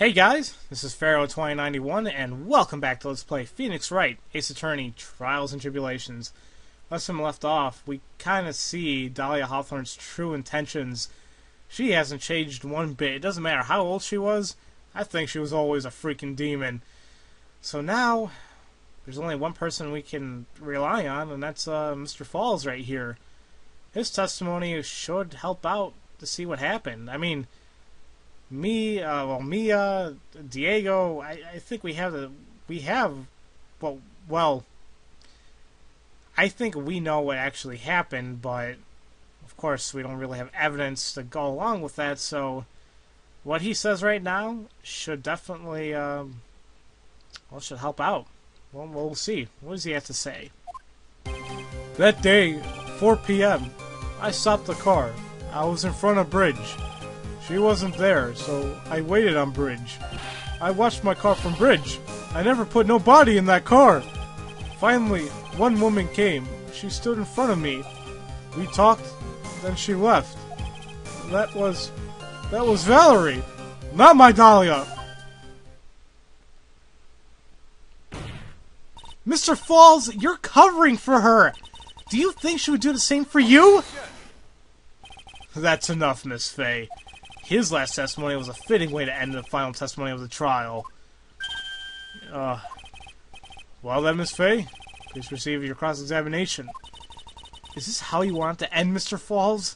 Hey guys, this is Pharaoh 2091, and welcome back to Let's Play Phoenix Wright, Ace Attorney, Trials and Tribulations. Last time we left off, we kind of see Dahlia Hawthorne's true intentions. She hasn't changed one bit. It doesn't matter how old she was, I think she was always a freaking demon. So now, there's only one person we can rely on, and that's Mr. Fawles right here. His testimony should help out to see what happened. I mean, Mia, Diego, I think I think we know what actually happened, but of course we don't really have evidence to go along with that, so what he says right now should definitely, should help out. Well, we'll see. What does he have to say? That day, 4 p.m., I stopped the car. I was in front of Bridge. She wasn't there, so I waited on Bridge. I watched my car from Bridge. I never put no body in that car. Finally, one woman came. She stood in front of me. We talked, then she left. That was Valerie, not my Dahlia. Mr. Fawles, you're covering for her. Do you think she would do the same for you? That's enough, Miss Faye. His last testimony was a fitting way to end the final testimony of the trial. Well then, Miss Faye, please receive your cross-examination. Is this how you want to end, Mr. Fawles?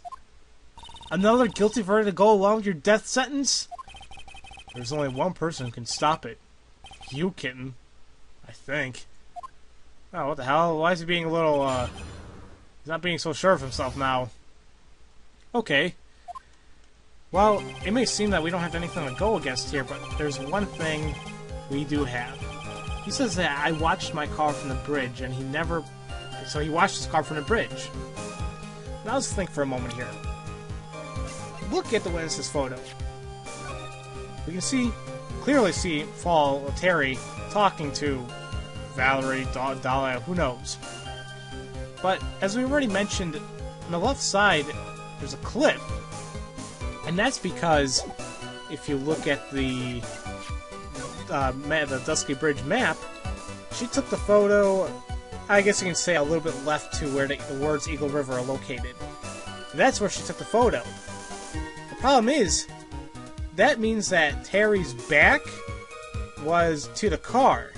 Another guilty verdict to go along with your death sentence? There's only one person who can stop it. You, kitten. I think. Oh, what the hell? Why is he being a little, he's not being so sure of himself now. Okay. Well, it may seem that we don't have anything to go against here, but there's one thing we do have. He says that I watched my car from the bridge, and he never... So he watched his car from the bridge. Now let's think for a moment here. Look at the witness's photo. We can clearly see Terry talking to Valerie, Dahlia, who knows. But, as we already mentioned, on the left side, there's a cliff. And that's because, if you look at the Dusky Bridge map, she took the photo, I guess you can say a little bit left to where the words Eagle River are located. That's where she took the photo. The problem is, that means that Terry's back was to the car.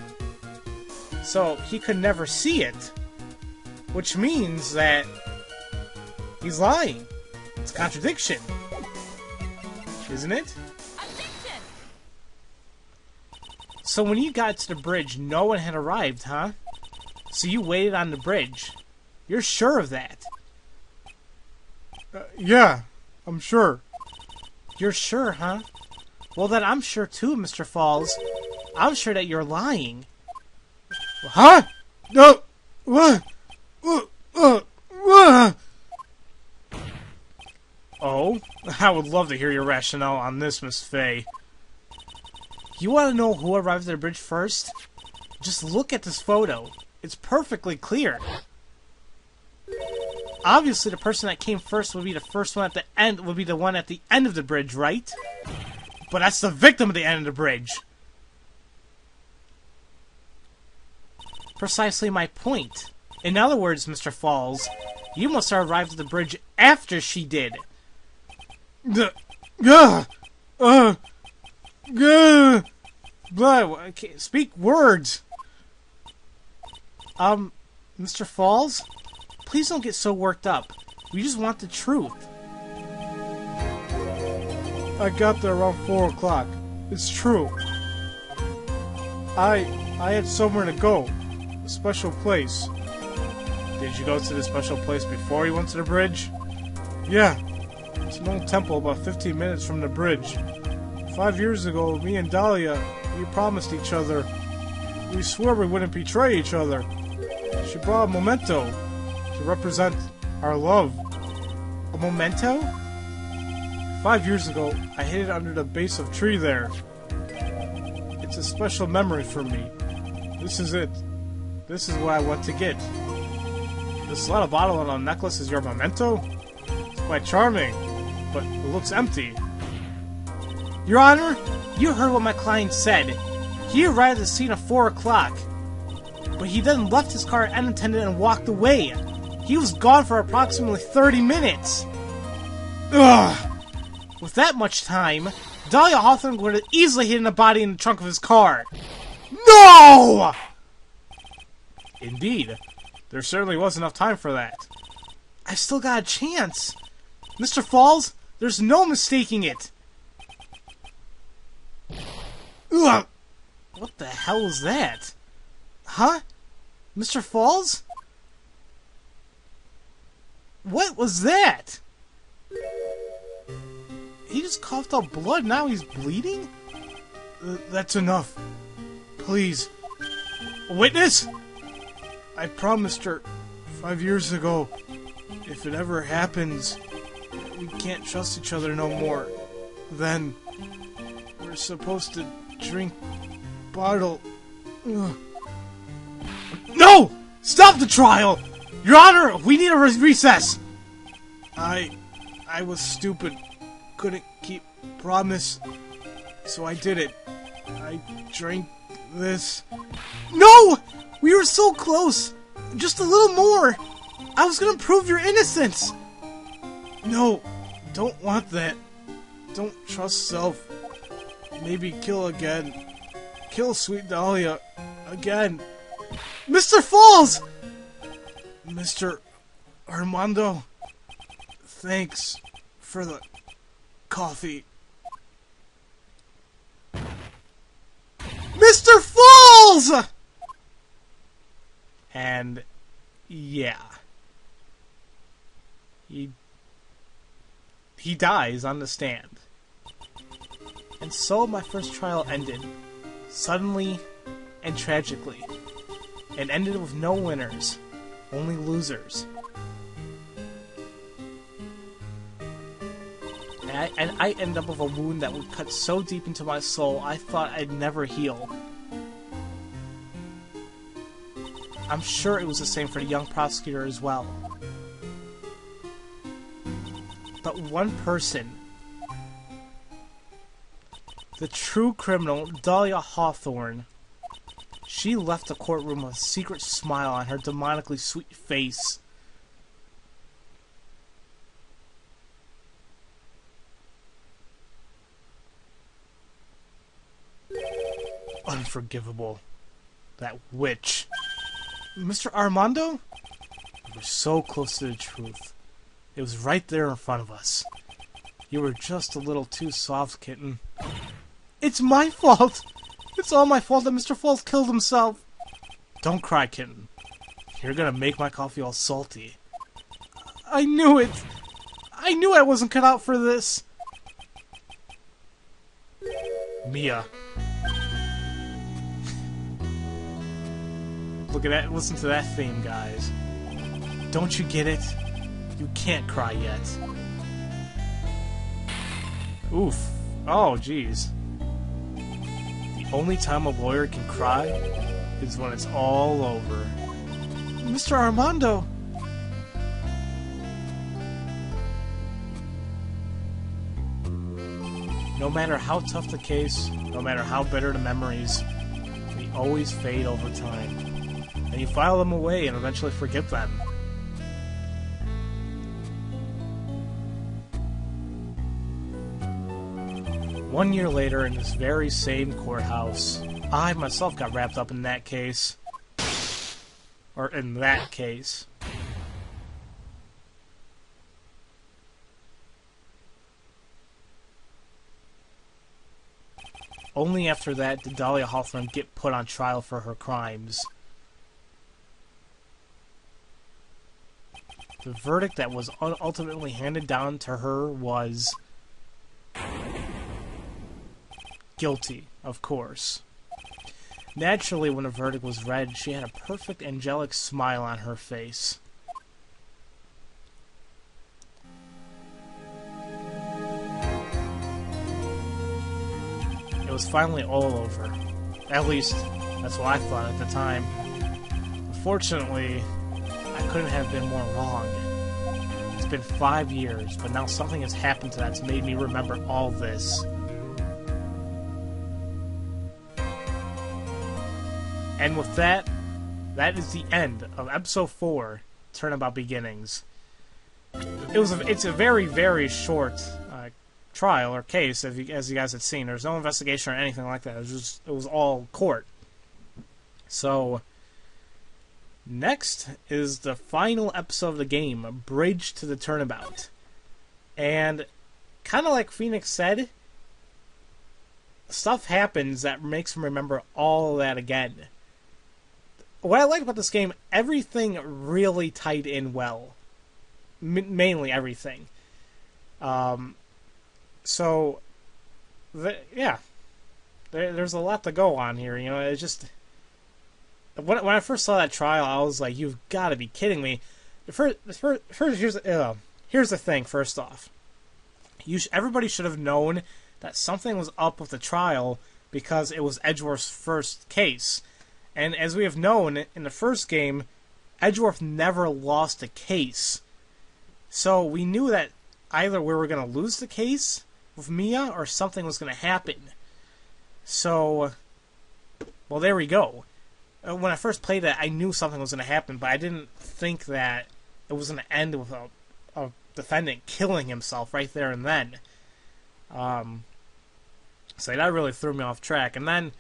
So he could never see it. Which means that he's lying. It's a contradiction. Isn't it? Objection! So when you got to the bridge, no one had arrived, huh? So you waited on the bridge. You're sure of that? Yeah, I'm sure. You're sure, huh? Well, then I'm sure too, Mr. Fawles. I'm sure that you're lying. Huh? No! Oh? I would love to hear your rationale on this, Miss Faye. You want to know who arrived at the bridge first? Just look at this photo. It's perfectly clear. Obviously, the person that came first would be the first one at the end, would be the one at the end of the bridge, right? But that's the victim at the end of the bridge. Precisely my point. In other words, Mr. Fawles, you must have arrived at the bridge after she did. Speak words. Mr. Fawles, please don't get so worked up. We just want the truth. I got there around 4 o'clock. It's true. I had somewhere to go. A special place. Did you go to the special place before you went to the bridge? Yeah. It's an old temple about 15 minutes from the bridge. 5 years ago, me and Dahlia, we promised each other. We swore we wouldn't betray each other. She brought a memento to represent our love. A memento? 5 years ago, I hid it under the base of a tree there. It's a special memory for me. This is it. This is what I want to get. This lead bottle on a necklace is your memento? It's quite charming, but it looks empty. Your Honor, you heard what my client said. He arrived at the scene at 4 o'clock. But he then left his car unattended and walked away. He was gone for approximately 30 minutes. Ugh! With that much time, Dahlia Hawthorne would have easily hidden a body in the trunk of his car. No! Indeed. There certainly was enough time for that. I've still got a chance. Mr. Fawles, there's no mistaking it. Ugh! What the hell is that? Huh? Mr. Fawles? What was that? He just coughed up blood, now he's bleeding? That's enough. Please. A witness? I promised her 5 years ago, if it ever happens, we can't trust each other no more. Then, we're supposed to drink bottle. Ugh. No! Stop the trial! Your Honor, we need a recess! I was stupid. Couldn't keep promise. So I did it. I drank this. No! We were so close! Just a little more! I was gonna prove your innocence! No, don't want that. Don't trust self. Maybe kill again. Kill sweet Dahlia. Again. Mr. Fawles! Mr. Armando, thanks for the coffee. Mr. Fawles! And, yeah. He dies on the stand. And so my first trial ended. Suddenly and tragically. It ended with no winners. Only losers. And I ended up with a wound that would cut so deep into my soul, I thought I'd never heal. I'm sure it was the same for the young prosecutor as well. But one person, the true criminal, Dahlia Hawthorne, she left the courtroom with a secret smile on her demonically sweet face. Unforgivable. That witch. Mr. Armando? We were so close to the truth. It was right there in front of us. You were just a little too soft, kitten. It's my fault! It's all my fault that Mr. Fawles killed himself! Don't cry, kitten. You're gonna make my coffee all salty. I knew it! I knew I wasn't cut out for this! Mia. Look at that, listen to that theme, guys. Don't you get it? You can't cry yet. Oof. Oh, jeez. The only time a lawyer can cry is when it's all over. Mr. Armando! No matter how tough the case, no matter how bitter the memories, they always fade over time. And you file them away and eventually forget them. One year later, in this very same courthouse, I myself got wrapped up in that case. Or in that case. Only after that did Dahlia Hawthorne get put on trial for her crimes. The verdict that was ultimately handed down to her was guilty, of course. Naturally, when the verdict was read, she had a perfect angelic smile on her face. It was finally all over. At least, that's what I thought at the time. Unfortunately, I couldn't have been more wrong. It's been 5 years, but now something has happened that's made me remember all this. And with that, that is the end of episode 4, Turnabout Beginnings. It's a very, very short trial or case, as you guys had seen. There's no investigation or anything like that. It was all court. So, next is the final episode of the game, Bridge to the Turnabout. And, kind of like Phoenix said, stuff happens that makes him remember all of that again. What I like about this game, everything really tied in well. Mainly everything. So, yeah. There's a lot to go on here, you know. It's just... When I first saw that trial, I was like, you've got to be kidding me. First, here's the thing, first off. Everybody should have known that something was up with the trial because it was Edgeworth's first case. And as we have known, in the first game, Edgeworth never lost a case. So we knew that either we were going to lose the case with Mia or something was going to happen. So, well, there we go. When I first played it, I knew something was going to happen, but I didn't think that it was going to end with a defendant killing himself right there and then. So that really threw me off track. And then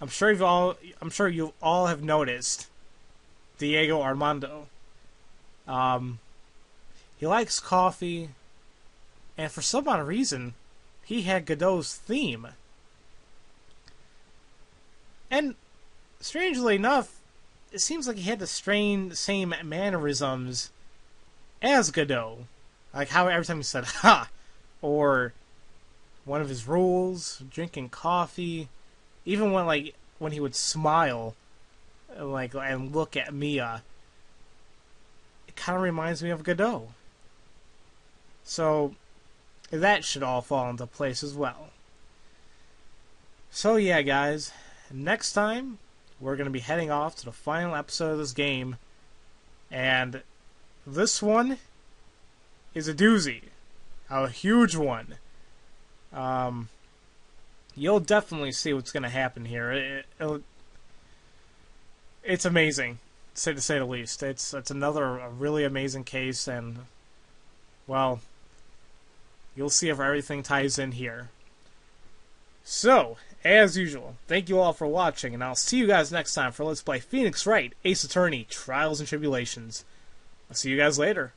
I'm sure you all have noticed Diego Armando. He likes coffee, and for some odd reason, he had Godot's theme. And strangely enough, it seems like he had the same mannerisms as Godot. Like how every time he said "ha," or one of his rules, drinking coffee, even when he would smile, and look at Mia, it kind of reminds me of Godot. So that should all fall into place as well. So yeah, guys, next time we're going to be heading off to the final episode of this game, and this one is a doozy, a huge one. You'll definitely see what's going to happen here. It's amazing, to say the least. It's another really amazing case, and, well, you'll see if everything ties in here. So, as usual, thank you all for watching, and I'll see you guys next time for Let's Play Phoenix Wright, Ace Attorney, Trials and Tribulations. I'll see you guys later.